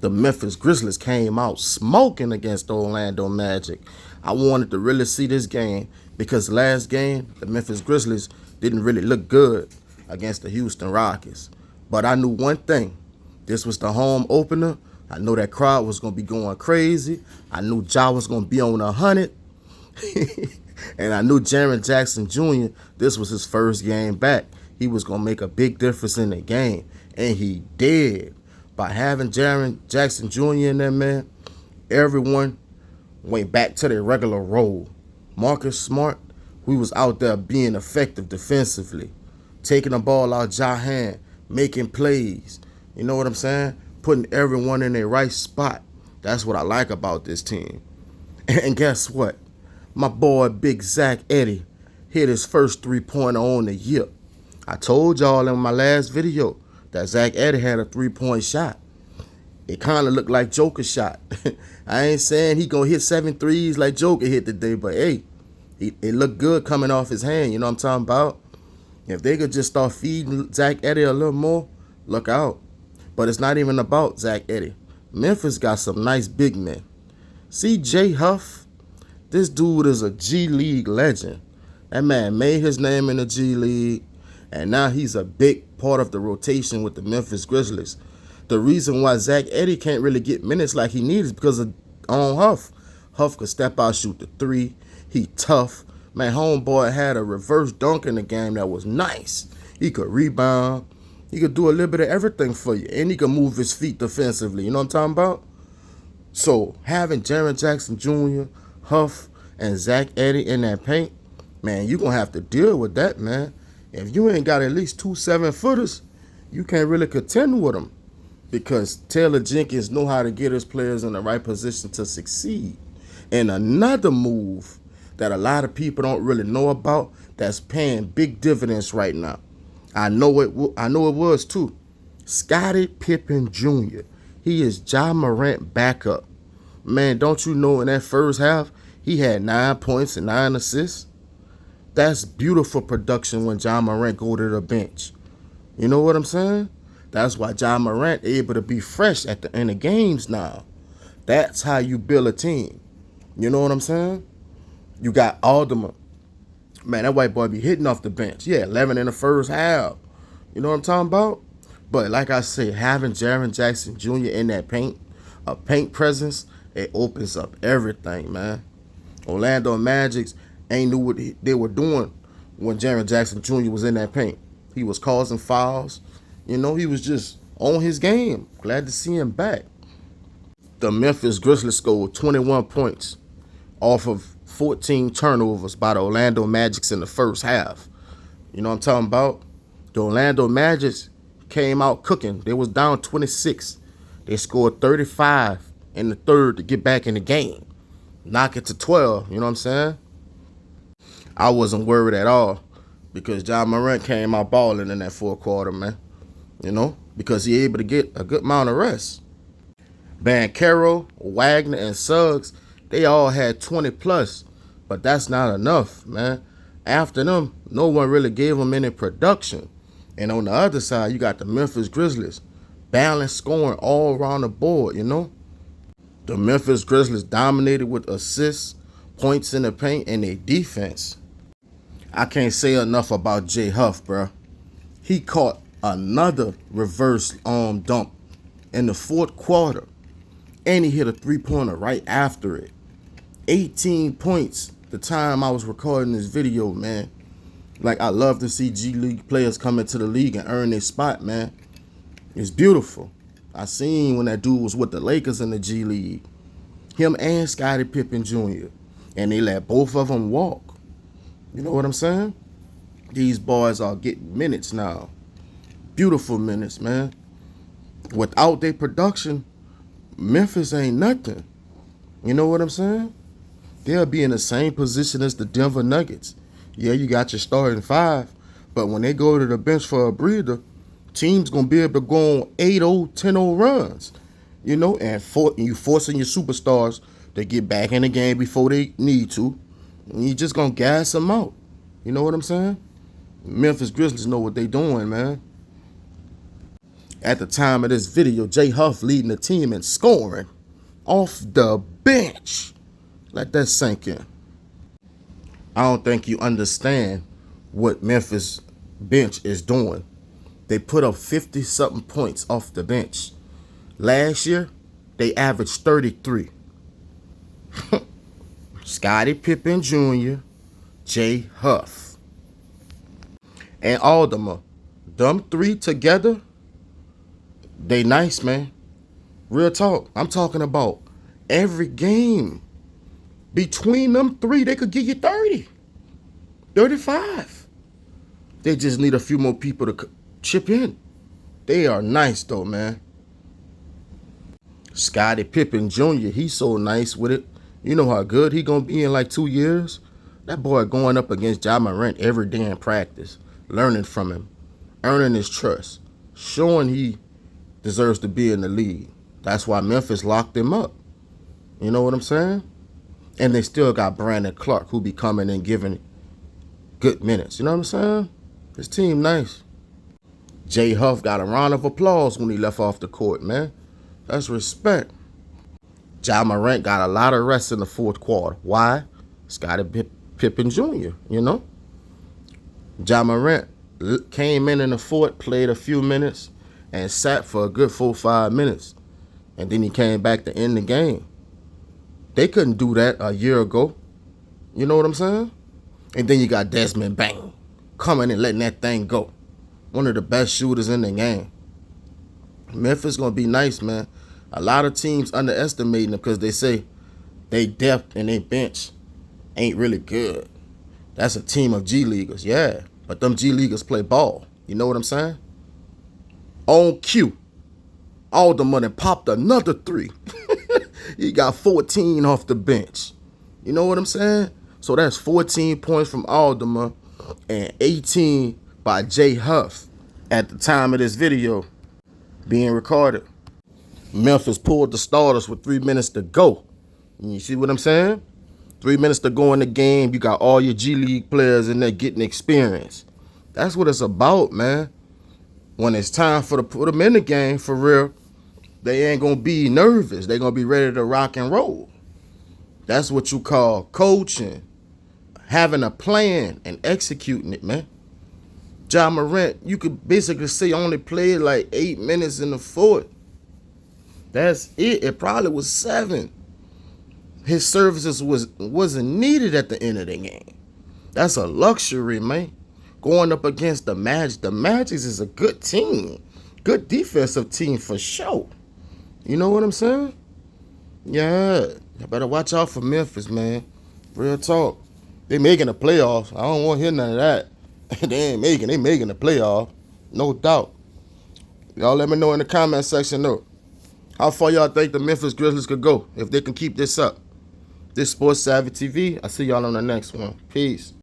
the Memphis Grizzlies came out smoking against the Orlando Magic. I wanted to really see this game because last game, the Memphis Grizzlies didn't really look good against the Houston Rockets. But I knew one thing. This was the home opener. I know that crowd was going to be going crazy. I knew Ja was going to be on 100. And I knew Jaren Jackson Jr., this was his first game back. He was going to make a big difference in the game. And he did. By having Jaren Jackson Jr. in there, man, everyone went back to their regular role. Marcus Smart, we was out there being effective defensively, taking the ball out Ja hand, making plays. You know what I'm saying? Putting everyone in their right spot. That's what I like about this team. And guess what? My boy, Big Zach Edey, hit his first three-pointer on the year. I told y'all in my last video that Zach Edey had a three-point shot. It kind of looked like Joker's shot. I ain't saying he gonna hit 7 threes like Joker hit today, but hey, it looked good coming off his hand. You know what I'm talking about? If they could just start feeding Zach Edey a little more, look out. But it's not even about Zach Edey. Memphis got some nice big men. See Jay Huff? This dude is a G League legend. That man made his name in the G League, and now he's a big part of the rotation with the Memphis Grizzlies. The reason why Zach Edey can't really get minutes like he needs is because of Huff. Huff could step out, shoot the three. He tough. Man, homeboy had a reverse dunk in the game that was nice. He could rebound. He could do a little bit of everything for you. And he could move his feet defensively. You know what I'm talking about? So having Jaren Jackson Jr., Huff, and Zach Edey in that paint, man, you're going to have to deal with that, man. If you ain't got at least 2 7-footers, you can't really contend with them. Because Taylor Jenkins know how to get his players in the right position to succeed. And another move that a lot of people don't really know about that's paying big dividends right now. I know it was too. Scottie Pippen Jr. He is Ja Morant backup. Man, don't you know in that first half, he had 9 points and 9 assists? That's beautiful production when Ja Morant go to the bench. You know what I'm saying? That's why Ja Morant able to be fresh at the end of games now. That's how you build a team. You know what I'm saying? You got Alderman. Man, that white boy be hitting off the bench. Yeah, 11 in the first half. You know what I'm talking about? But like I said, having Jaren Jackson Jr. in that paint, a paint presence, it opens up everything, man. Orlando Magic ain't knew what they were doing when Jaren Jackson Jr. was in that paint. He was causing fouls. You know, he was just on his game. Glad to see him back. The Memphis Grizzlies scored 21 points off of 14 turnovers by the Orlando Magic in the first half. You know what I'm talking about? The Orlando Magic came out cooking. They was down 26. They scored 35 in the third to get back in the game. Knock it to 12, you know what I'm saying? I wasn't worried at all because Ja Morant came out balling in that fourth quarter, man. You know, because he able to get a good amount of rest. Banchero, Wagner, and Suggs, they all had 20 plus, but that's not enough, man. After them, no one really gave them any production. And on the other side, you got the Memphis Grizzlies, balanced scoring all around the board, you know. The Memphis Grizzlies dominated with assists, points in the paint, and their defense. I can't say enough about Jay Huff, bro. He caught another reverse dunk in the fourth quarter, and he hit a three-pointer right after it. 18 points the time I was recording this video, man. Like, I love to see G League players come into the league and earn their spot, man. It's beautiful. I seen when that dude was with the Lakers in the G League. Him and Scottie Pippen Jr. And they let both of them walk. You know what I'm saying? These boys are getting minutes now. Beautiful minutes, man. Without their production, Memphis ain't nothing. You know what I'm saying? They'll be in the same position as the Denver Nuggets. Yeah, you got your starting 5, but when they go to the bench for a breather, teams going to be able to go on 8-0, 10-0 runs. You know, and you forcing your superstars to get back in the game before they need to. And you just going to gas them out. You know what I'm saying? Memphis Grizzlies know what they doing, man. At the time of this video, Jay Huff leading the team in scoring off the bench. Let that sink in. I don't think you understand what Memphis bench is doing. They put up 50-something points off the bench. Last year, they averaged 33. Scottie Pippen Jr., Jay Huff, and Alderman. Them three together, they nice, man. Real talk. I'm talking about every game. Between them three, they could give you 30, 35. They just need a few more people to chip in. They are nice, though, man. Scottie Pippen Jr., he's so nice with it. You know how good he gonna be in like 2 years? That boy going up against Ja Morant every day in practice, learning from him, earning his trust, showing he deserves to be in the league. That's why Memphis locked him up. You know what I'm saying? And they still got Brandon Clark, who be coming and giving good minutes. You know what I'm saying? His team nice. Jay Huff got a round of applause when he left off the court, man. That's respect. Ja Morant got a lot of rest in the fourth quarter. Why? Scottie Pippen Jr., you know? Ja Morant came in the fourth, played a few minutes, and sat for a good 4-5 minutes. And then he came back to end the game. They couldn't do that a year ago. You know what I'm saying? And then you got Desmond Bane coming and letting that thing go. One of the best shooters in the game. Memphis going to be nice, man. A lot of teams underestimating them because they say they depth and they bench ain't really good. That's a team of G Leaguers, yeah. But them G Leaguers play ball. You know what I'm saying? On cue, Alderman popped another 3. He got 14 off the bench. You know what I'm saying? So that's 14 points from Alderman and 18 by Jay Huff at the time of this video being recorded. Memphis pulled the starters with 3 minutes to go. You see what I'm saying? 3 minutes to go in the game. You got all your G League players in there getting experience. That's what it's about, man. When it's time to put them in the game, for real, they ain't going to be nervous. They're going to be ready to rock and roll. That's what you call coaching, having a plan and executing it, man. Ja Morant, you could basically say only played like 8 minutes in the fourth. That's it. It probably was 7. His services wasn't needed at the end of the game. That's a luxury, man. Going up against the Magic. The Magic is a good team. Good defensive team for sure. You know what I'm saying? Yeah. You better watch out for Memphis, man. Real talk. They making the playoffs. I don't want to hear none of that. They making the playoffs. No doubt. Y'all let me know in the comment section, though. How far y'all think the Memphis Grizzlies could go if they can keep this up? This Sports Savvy TV. I'll see y'all on the next one. Peace.